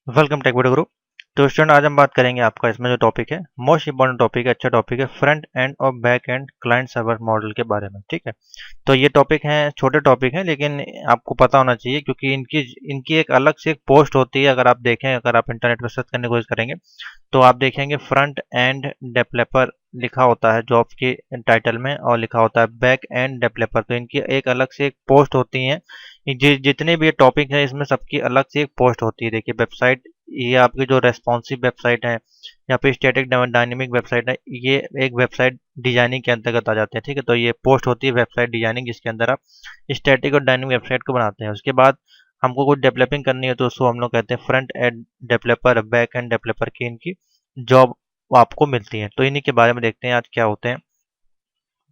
Welcome take video group. तो student आज हम बात करेंगे आपका इसमें जो टॉपिक है मोस्ट इंपॉर्टेंट टॉपिक है, अच्छा टॉपिक है फ्रंट एंड और back and client server model के बारे में। ठीक है, तो ये टॉपिक है, छोटे टॉपिक है लेकिन आपको पता होना चाहिए क्योंकि इनकी इनकी एक अलग से एक पोस्ट होती है। अगर आप देखें, अगर आप इंटरनेट पर सर्च करने की कोशिश करेंगे तो आप देखेंगे फ्रंट एंड डेवलपर लिखा होता है जॉब के टाइटल में और लिखा होता है बैक एंड डेवलपर। तो इनकी एक अलग से एक पोस्ट होती है। जितने भी टॉपिक है इसमें सबकी अलग से एक पोस्ट होती है। देखिए वेबसाइट, ये आपकी जो रेस्पॉन्सिव वेबसाइट है या फिर स्टैटिक डायनेमिक वेबसाइट है, ये एक वेबसाइट डिजाइनिंग के अंतर्गत आ जाते हैं। ठीक है, तो ये पोस्ट होती है वेबसाइट डिजाइनिंग, जिसके अंदर आप स्टैटिक और डायनेमिक वेबसाइट को बनाते हैं। उसके बाद हमको कुछ डेवलपिंग करनी है तो उसको हम लोग कहते हैं front end developer, back end developer की इनकी जॉब आपको मिलती है। तो इन्हीं के बारे में देखते हैं आज क्या होते हैं।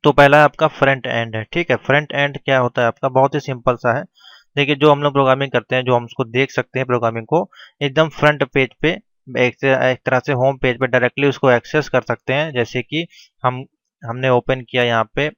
तो पहला आपका फ्रंट एंड है। ठीक है, फ्रंट एंड क्या होता है आपका, बहुत ही सिंपल सा है। देखिए जो हम लोग प्रोग्रामिंग करते हैं, जो हम उसको देख सकते हैं प्रोग्रामिंग को एकदम फ्रंट पेज पे, एक तरह से होम पेज पे डायरेक्टली उसको एक्सेस कर सकते हैं। जैसे कि हम हमने ओपन किया यहाँ पे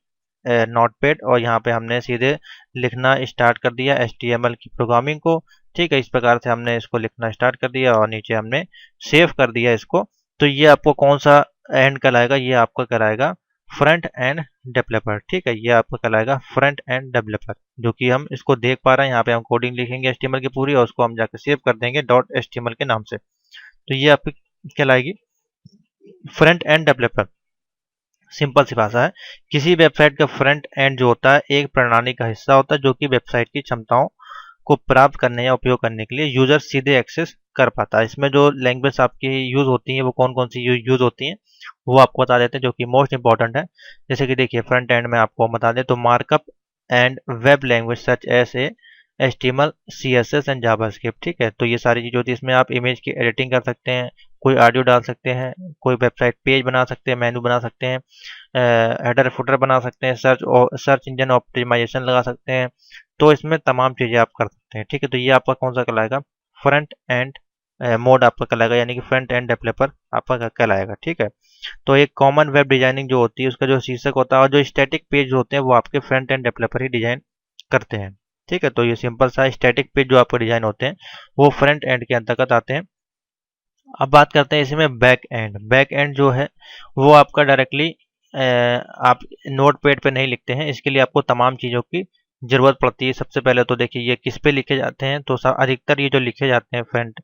नोटपैड और यहाँ पे हमने सीधे लिखना स्टार्ट कर दिया HTML की प्रोग्रामिंग को। ठीक है, इस प्रकार से हमने इसको लिखना स्टार्ट कर दिया और नीचे हमने सेव कर दिया इसको। तो ये आपको कौन सा एंड कहलाएगा, ये आपका कहलाएगा फ्रंट एंड डेवलपर। ठीक है, ये आपका कहलाएगा फ्रंट एंड डेवलपर, जो कि हम इसको देख पा रहे हैं। यहाँ पे हम कोडिंग लिखेंगे HTML की पूरी और उसको हम जाकर सेव कर देंगे .html के नाम से। तो ये आपकी कहलाएगी फ्रंट एंड डेवलपर। सिंपल सी भाषा है, किसी वेबसाइट का फ्रंट एंड जो होता है एक प्रणाली का हिस्सा होता है जो कि वेबसाइट की क्षमताओं को प्राप्त करने या उपयोग करने के लिए यूजर सीधे एक्सेस कर पाता है। इसमें जो लैंग्वेज आपकी यूज होती है वो कौन कौन सी यूज होती हैं वो आपको बता देते हैं, जो कि मोस्ट इंपॉर्टेंट है। जैसे कि देखिए फ्रंट एंड में आपको बता दें तो markup and web language such S A HTML CSS and JavaScript. ठीक है, तो ये सारी चीज़ होती है। इसमें आप इमेज की एडिटिंग कर सकते हैं, कोई ऑडियो डाल सकते हैं, कोई वेबसाइट पेज बना सकते हैं, मेनू बना सकते हैं, हेडर फुटर बना सकते हैं, सर्च इंजन ऑप्टिमाइजेशन लगा सकते हैं। तो इसमें तमाम चीज़ें आप कर सकते हैं। ठीक है, तो ये आपका कौन सा कहलाएगा, फ्रंट एंड मोड आपका कहलाएगा, यानी कि फ्रंट एंड डेवलपर आपका कहलाएगा। ठीक है, तो एक कॉमन वेब डिजाइनिंग जो होती है उसका जो शीर्षक होता है और जो स्टैटिक पेज होते हैं वो आपके फ्रंट एंड डेवलपर ही डिजाइन करते हैं। ठीक है, तो ये सिंपल सा स्टैटिक पेज जो आपके डिजाइन होते हैं वो फ्रंट एंड के अंतर्गत आते हैं। अब बात करते हैं इसमें बैक एंड। बैक एंड जो है वो आपका डायरेक्टली आप नोट पैड पे नहीं लिखते हैं, इसके लिए आपको तमाम चीज़ों की ज़रूरत पड़ती है। सबसे पहले तो देखिए ये किस पे लिखे जाते हैं, तो अधिकतर ये जो लिखे जाते हैं फ्रंट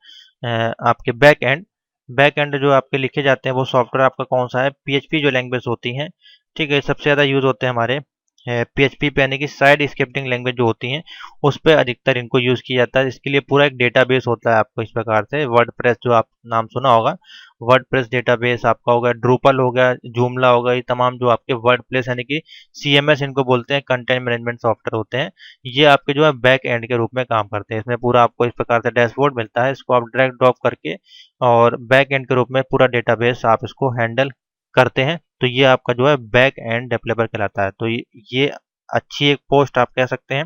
आपके बैक एंड जो आपके लिखे जाते हैं वो सॉफ्टवेयर आपका कौन सा है, PHP जो लैंग्वेज होती हैं। ठीक है, सबसे ज़्यादा यूज़ होते हैं हमारे PHP पे, यानी कि साइड स्क्रिप्टिंग लैंग्वेज जो होती हैं उस पर अधिकतर इनको यूज़ किया जाता है। इसके लिए पूरा एक डेटाबेस होता है आपको इस प्रकार से, वर्डप्रेस जो आप नाम सुना होगा, वर्डप्रेस डेटाबेस आपका हो गया, ड्रूपल हो गया, जूमला हो गया, ये तमाम जो आपके वर्डप्रेस यानी कि CMS इनको बोलते हैं, कंटेंट मैनेजमेंट सॉफ्टवेयर होते हैं। ये आपके जो है बैक एंड के रूप में काम करते हैं। इसमें पूरा आपको इस प्रकार से डैशबोर्ड मिलता है, इसको आप ड्रैग ड्रॉप करके और बैक एंड के रूप में पूरा डेटाबेस आप इसको हैंडल करते हैं। तो ये आपका जो है बैक एंड डेवलपर कहलाता है। तो ये अच्छी एक पोस्ट आप कह सकते हैं।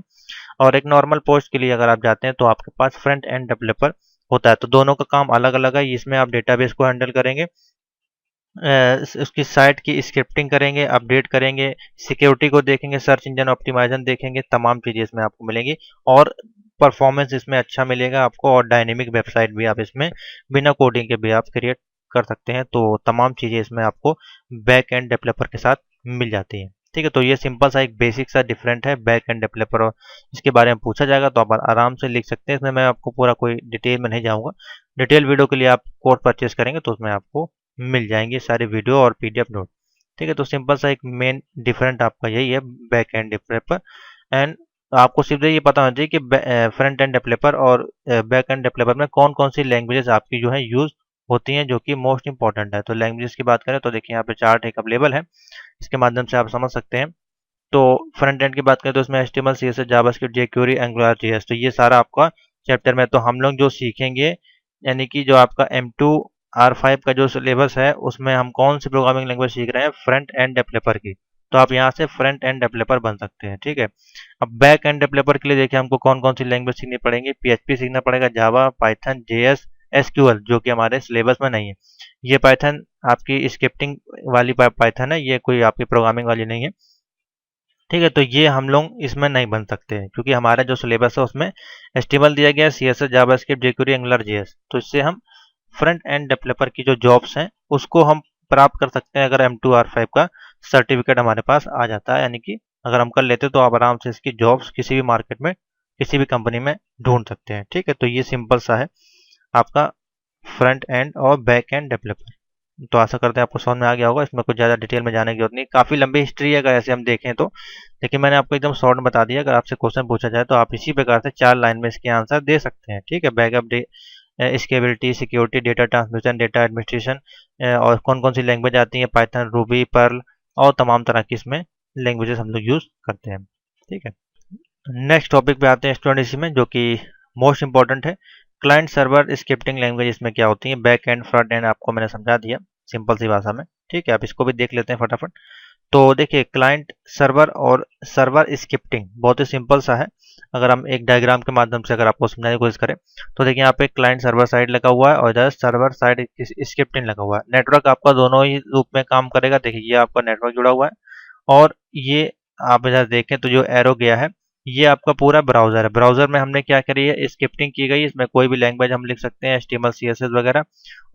और एक नॉर्मल पोस्ट के लिए अगर आप जाते हैं तो आपके पास फ्रंट एंड डेवलपर होता है। तो दोनों का काम अलग अलग है। इसमें आप डेटाबेस को हैंडल करेंगे, उसकी साइट की स्क्रिप्टिंग करेंगे, अपडेट करेंगे, सिक्योरिटी को देखेंगे, सर्च इंजन ऑप्टिमाइजेशन देखेंगे, तमाम चीज़ें इसमें आपको मिलेंगी और परफॉर्मेंस इसमें अच्छा मिलेगा आपको। और डायनेमिक वेबसाइट भी आप इसमें बिना कोडिंग के भी आप क्रिएट कर सकते हैं। तो तमाम चीज़ें इसमें आपको बैक एंड डेवलपर के साथ मिल जाती हैं। ठीक है, तो ये सिंपल सा एक बेसिक सा डिफरेंट है बैक एंड डेवलपर। और इसके बारे में पूछा जाएगा तो आप आराम से लिख सकते हैं। इसमें मैं आपको पूरा कोई डिटेल में नहीं जाऊँगा। डिटेल वीडियो के लिए आप कोर्स परचेज करेंगे तो उसमें आपको मिल जाएंगे सारे वीडियो और PDF नोट। ठीक है, तो सिंपल सा एक मेन डिफरेंट आपका यही है बैक एंड डेवलपर। एंड आपको सिर्फ ये पता होना चाहिए कि फ्रंट एंड डेवलपर और बैक एंड डेवलपर में कौन कौन सी लैंग्वेजेस आपकी जो है यूज होती हैं, जो कि मोस्ट इंपॉर्टेंट है। तो लैंग्वेजेस की बात करें तो देखिए यहाँ पे चार्ट एक अवेलेबल है, इसके माध्यम से आप समझ सकते हैं। तो फ्रंट एंड की बात करें तो इसमें HTML CSS JavaScript jQuery Angular JS, तो ये सारा आपका चैप्टर में। तो हम लोग जो सीखेंगे यानी कि जो आपका M2 R5 का जो सिलेबस है उसमें हम कौन सी प्रोग्रामिंग लैंग्वेज सीख रहे हैं, फ्रंट एंड डेवलपर की। तो आप यहाँ से फ्रंट एंड डेवलपर बन सकते हैं। ठीक है, अब बैक एंड डेवलपर के लिए देखिए हमको कौन कौन सी लैंग्वेज सीखनी पड़ेगी। PHP सीखना पड़ेगा, जावा, पाइथन, JS, SQL जो कि हमारे सिलेबस में नहीं है। ये पाइथन आपकी स्क्रिप्टिंग वाली पाइथन है, ये कोई आपकी प्रोग्रामिंग वाली नहीं है। ठीक है, तो ये हम लोग इसमें नहीं बन सकते हैं क्योंकि हमारा जो सिलेबस है उसमें एचटीएमएल दिया गया है, CSS, JavaScript, jQuery, angular, JS. तो इससे हम फ्रंट एंड डेवलपर की जो जॉब्स हैं उसको हम प्राप्त कर सकते हैं अगर M2R5 का सर्टिफिकेट हमारे पास आ जाता है, यानी कि अगर हम कर लेते तो आप आराम से इसकी जॉब्स किसी भी मार्केट में किसी भी कंपनी में ढूंढ सकते हैं। ठीक है, तो ये सिंपल सा है आपका फ्रंट एंड और बैक एंड डेवलपर। तो आशा करते हैं आपको समझ में आ गया होगा, इसमें कुछ ज़्यादा डिटेल में जाने की जरूरत नहीं, काफ़ी लंबी हिस्ट्री है अगर ऐसे हम देखें तो, लेकिन मैंने आपको एकदम शॉर्ट में बता दिया। अगर आपसे क्वेश्चन पूछा जाए तो आप इसी प्रकार से 4 लाइन में इसके आंसर दे सकते हैं। ठीक है, backup, scalability, security, data transmission, data administration, और कौन कौन सी लैंग्वेज आती है, पाइथन, रूबी, पर्ल और तमाम तरह की इसमें लैंग्वेजेस हम लोग यूज़ करते हैं। ठीक है, नेक्स्ट टॉपिक पे आते हैं स्टूडेंट में, जो कि मोस्ट इंपॉर्टेंट है। क्लाइंट सर्वर स्क्रिप्टिंग लैंग्वेज इसमें क्या होती है, बैक एंड फ्रंट एंड आपको मैंने समझा दिया सिंपल सी भाषा में। ठीक है, आप इसको भी देख लेते हैं फटाफट। तो देखिए, क्लाइंट सर्वर और सर्वर स्क्रिप्टिंग बहुत ही सिंपल सा है। अगर हम एक डायग्राम के माध्यम से अगर आपको समझाने की कोशिश करें तो देखिए, यहाँ पे क्लाइंट सर्वर साइड लगा हुआ है और इधर सर्वर साइड स्क्रिप्टिंग लगा हुआ है। नेटवर्क आपका दोनों ही रूप में काम करेगा। देखिए, ये आपका नेटवर्क जुड़ा हुआ है और ये आप इधर देखें तो जो एरो गया है ये आपका पूरा ब्राउजर है। ब्राउजर में हमने क्या करी है, स्क्रिप्टिंग की गई है। इसमें कोई भी लैंग्वेज हम लिख सकते हैं, HTML, CSS वगैरह।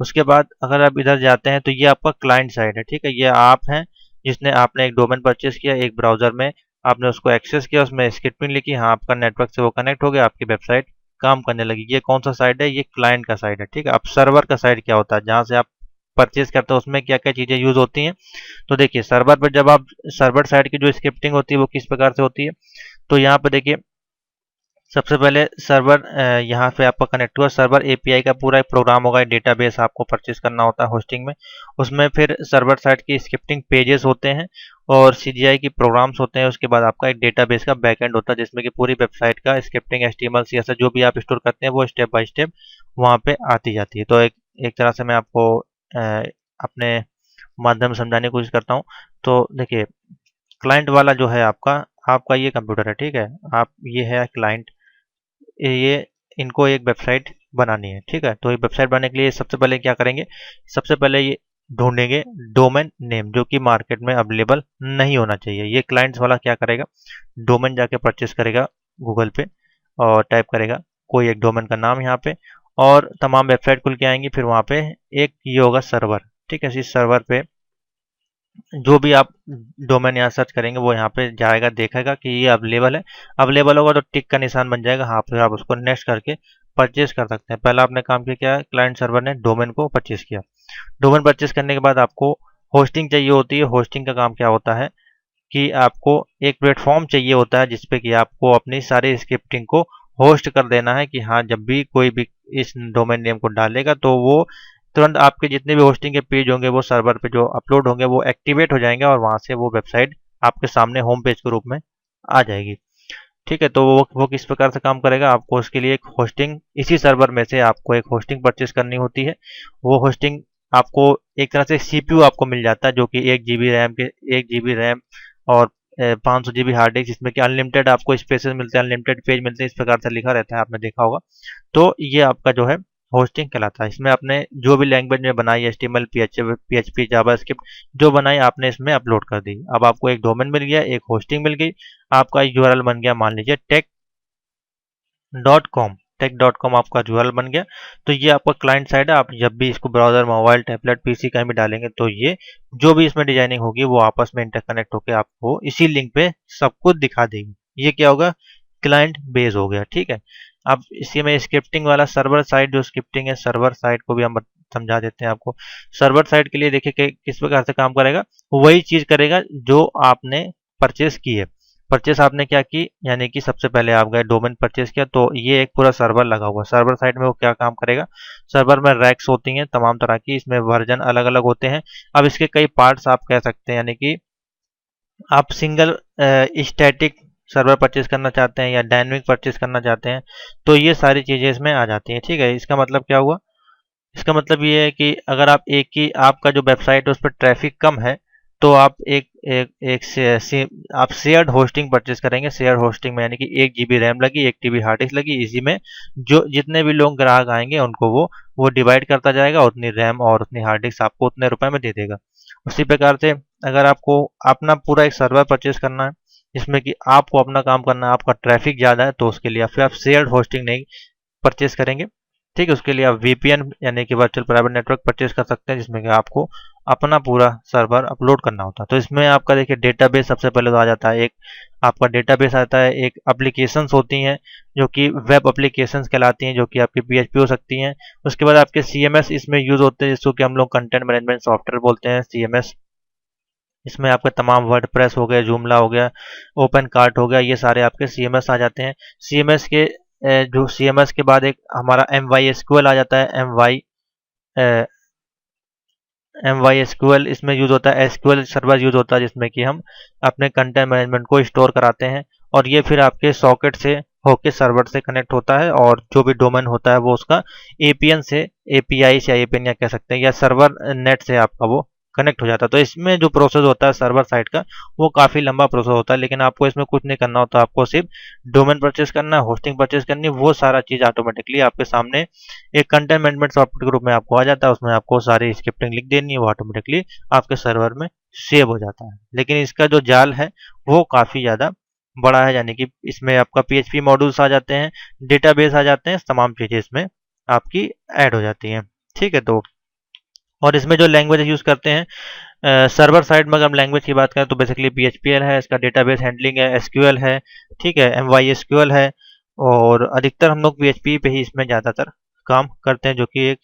उसके बाद अगर आप इधर जाते हैं तो ये आपका क्लाइंट साइड है। ठीक है, ये आप हैं जिसने आपने एक डोमेन परचेस किया एक ब्राउजर में, आपने उसको एक्सेस किया, उसमें स्क्रिप्टिंग लिखी, हाँ आपका नेटवर्क से वो कनेक्ट हो गया, आपकी वेबसाइट काम करने लगी। ये कौन सा साइड है, ये क्लाइंट का साइड है। ठीक है, अब सर्वर का साइड क्या होता है, जहाँ से आप परचेज करते हैं उसमें क्या क्या चीज़ें यूज होती हैं। तो देखिए, सर्वर पर जब आप सर्वर साइड की जो स्क्रिप्टिंग होती है वो किस प्रकार से होती है, तो यहाँ पे देखिए सबसे पहले सर्वर यहाँ पे आपका कनेक्ट हुआ, सर्वर एपीआई का पूरा एक प्रोग्राम होगा, डेटाबेस आपको परचेज करना होता है होस्टिंग में। उसमें फिर सर्वर साइड की स्क्रिप्टिंग पेजेस होते हैं और सीजीआई की प्रोग्राम्स होते हैं। उसके बाद आपका एक डेटाबेस का बैकएंड होता है जिसमें कि पूरी वेबसाइट का स्क्रिप्टिंग, एचटीएमएल, सीएसएस जो भी आप स्टोर करते हैं वो स्टेप बाय स्टेप वहाँ पे आती जाती है। तो एक तरह से मैं आपको अपने माध्यम से समझाने की कोशिश करता हूँ। तो देखिए, क्लाइंट वाला जो है आपका आपका ये कंप्यूटर है। ठीक है, आप ये है क्लाइंट, ये इनको एक वेबसाइट बनानी है। ठीक है, तो ये वेबसाइट बनाने के लिए सबसे पहले क्या करेंगे, सबसे पहले ये ढूंढेंगे डोमेन नेम जो कि मार्केट में अवेलेबल नहीं होना चाहिए। ये क्लाइंट्स वाला क्या करेगा, डोमेन जाके परचेस करेगा गूगल पे और टाइप करेगा कोई एक डोमेन का नाम यहाँ पे, और तमाम वेबसाइट खुल के आएंगी। फिर वहाँ पे एक ये होगा सर्वर। ठीक है, इस सर्वर पे जो भी आप डोमेन यहाँ सर्च करेंगे वो यहाँ पे जाएगा, देखेगा कि ये अवेलेबल है। अवेलेबल होगा तो टिक का निशान बन जाएगा, हाँ फिर आप उसको नेक्स्ट करके परचेज कर सकते हैं। पहला आपने काम किया, क्लाइंट सर्वर ने डोमेन को परचेज किया। डोमेन परचेज करने के बाद आपको होस्टिंग चाहिए होती है। होस्टिंग का काम क्या होता है कि आपको एक प्लेटफॉर्म चाहिए होता है जिसपे कि आपको अपनी सारी स्क्रिप्टिंग को होस्ट कर देना है कि हाँ जब भी कोई भी इस डोमेन नेम को डालेगा तो वो तुरंत आपके जितने भी होस्टिंग के पेज होंगे वो सर्वर पे जो अपलोड होंगे वो एक्टिवेट हो जाएंगे और वहां से वो वेबसाइट आपके सामने होम पेज के रूप में आ जाएगी। ठीक है, तो वो किस प्रकार से काम करेगा, आपको उसके लिए एक होस्टिंग, इसी सर्वर में से आपको एक होस्टिंग परचेस करनी होती है। वो होस्टिंग आपको एक तरह से सीपीयू आपको मिल जाता है जो कि 1 GB रैम और 500 GB हार्ड डिस्क, जिसमें कि अनलिमिटेड आपको स्पेसेस मिलते हैं, अनलिमिटेड पेज मिलते हैं, इस प्रकार से लिखा रहता है, आपने देखा होगा। तो ये आपका जो है होस्टिंग कहलाता है। इसमें आपने जो भी लैंग्वेज में बनाई, एचटीएमएल, पीएचपी, जावास्क्रिप्ट जो बनाई आपने इसमें अपलोड कर दी। अब आपको एक डोमेन मिल गया, एक होस्टिंग मिल गई, आपका यूआरएल बन गया, मान लीजिए टेक.com आपका यूआरएल बन गया। तो ये आपका क्लाइंट साइड है। आप जब भी इसको ब्राउजर, मोबाइल, टैबलेट, पीसी कहीं भी डालेंगे तो ये जो भी इसमें डिजाइनिंग होगी वो आपस में इंटरकनेक्ट होकर आपको इसी लिंक पे सब कुछ दिखा देगी। ये क्या होगा, क्लाइंट बेस हो गया। ठीक है, अब इसी में स्क्रिप्टिंग वाला सर्वर साइड जो स्क्रिप्टिंग है, सर्वर साइड को भी हम समझा देते हैं आपको। सर्वर साइड के लिए देखिए कि किस प्रकार से काम करेगा, वही चीज करेगा जो आपने परचेस की है। परचेस आपने क्या की, यानी कि सबसे पहले आप गए डोमेन परचेस किया तो ये एक पूरा सर्वर लगा हुआ। सर्वर साइड में वो क्या काम करेगा, सर्वर में रैक्स होती हैं तमाम तरह की, इसमें वर्जन अलग अलग होते हैं। अब इसके कई पार्ट्स आप कह सकते हैं, यानी कि आप सिंगल स्टैटिक सर्वर परचेज करना चाहते हैं या डायनेमिक परचेज करना चाहते हैं तो ये सारी चीज़ें इसमें आ जाती हैं। ठीक है, इसका मतलब क्या हुआ, इसका मतलब ये है कि अगर आप एक ही आपका जो वेबसाइट है उस पर ट्रैफिक कम है तो आप आप शेयर्ड होस्टिंग परचेज करेंगे। शेयर होस्टिंग में यानी कि 1 GB रैम लगी, 1 TB हार्ड डिस्क लगी, इसी में जो जितने भी लोग ग्राहक आएंगे उनको वो डिवाइड करता जाएगा, उतनी रैम और उतनी हार्ड डिस्क आपको उतने रुपए में दे देगा। उसी प्रकार से अगर आपको अपना पूरा एक सर्वर परचेज करना है, जिसमें कि आपको अपना काम करना है, आपका ट्रैफिक ज़्यादा है तो उसके लिए फिर आप शेयर्ड होस्टिंग नहीं परचेज करेंगे। ठीक है, उसके लिए आप वीपीएन यानी कि वर्चुअल प्राइवेट नेटवर्क परचेज कर सकते हैं, जिसमें कि आपको अपना पूरा सर्वर अपलोड करना होता है। तो इसमें आपका देखिए डेटाबेस सबसे पहले तो आ जाता है, एक आपका डेटाबेस आता है, एक एप्लीकेशंस होती हैं जो कि वेब एप्लीकेशंस कहलाती हैं, जो कि आपकी पीएचपी हो सकती हैं। उसके बाद आपके सीएमएस इसमें यूज होते हैं, जिसको कि हम लोग कंटेंट मैनेजमेंट सॉफ्टवेयर बोलते हैं, सीएमएस। इसमें आपके तमाम वर्डप्रेस हो गया, जूमला हो गया, ओपन कार्ट हो गया, ये सारे आपके सीएमएस आ जाते हैं। सीएमएस के जो सीएमएस के बाद एक हमारा एम वाई एसक्यूएल आ जाता है। एम वाई एसक्यूएल इसमें यूज होता है, एसक्यूएल सर्वर यूज होता है, जिसमें कि हम अपने कंटेंट मैनेजमेंट को स्टोर कराते हैं, और ये फिर आपके सॉकेट से होके सर्वर से कनेक्ट होता है, और जो भी डोमेन होता है वो उसका एपीएन से, एपीआई से, एपीएन या कह सकते हैं, या सर्वर नेट से आपका वो कनेक्ट हो जाता है। तो इसमें जो प्रोसेस होता है सर्वर साइड का, वो काफ़ी लंबा प्रोसेस होता है, लेकिन आपको इसमें कुछ नहीं करना होता। आपको सिर्फ डोमेन परचेज करना है, होस्टिंग परचेज करनी है, वो सारा चीज़ ऑटोमेटिकली आपके सामने एक कंटेंट मैनेजमेंट सॉफ्टवेयर के रूप में आपको आ जाता है। उसमें आपको सारी स्क्रिप्टिंग लिख देनी है, वो ऑटोमेटिकली आपके सर्वर में सेव हो जाता है। लेकिन इसका जो जाल है वो काफ़ी ज़्यादा बड़ा है, यानी कि इसमें आपका पीएचपी मॉड्यूल्स आ जाते हैं, डेटाबेस आ जाते हैं, तमाम चीज़ें इसमें आपकी ऐड हो जाती हैं। ठीक है, तो और इसमें जो लैंग्वेज यूज़ करते हैं सर्वर साइड में, अगर हम लैंग्वेज की बात करें तो बेसिकली पीएचपीएल है, इसका डेटाबेस हैंडलिंग है, एसक्यूएल है, ठीक है, एमवाईएसक्यूएल है, और अधिकतर हम लोग पीएचपी पे ही इसमें ज़्यादातर काम करते हैं, जो कि एक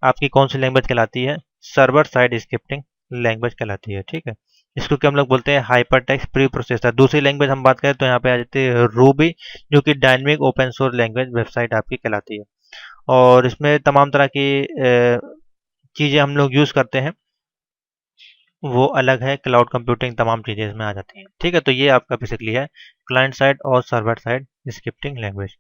आपकी कौन सी लैंग्वेज कहलाती है, सर्वर साइड स्क्रिप्टिंग लैंग्वेज कहलाती है। ठीक है, इसको क्या हम लोग बोलते हैं, हाइपर टेक्स्ट प्री प्रोसेसर। दूसरी लैंग्वेज हम बात करें तो यहाँ पे आ जाती है रूबी, जो कि dynamic open source language website आपकी कहलाती है, और इसमें तमाम तरह की चीज़ें हम लोग यूज़ करते हैं, वो अलग है, क्लाउड कंप्यूटिंग तमाम चीज़ें इसमें आ जाती हैं। ठीक है, तो ये आपका बेसिकली है क्लाइंट साइड और सर्वर साइड स्क्रिप्टिंग लैंग्वेज।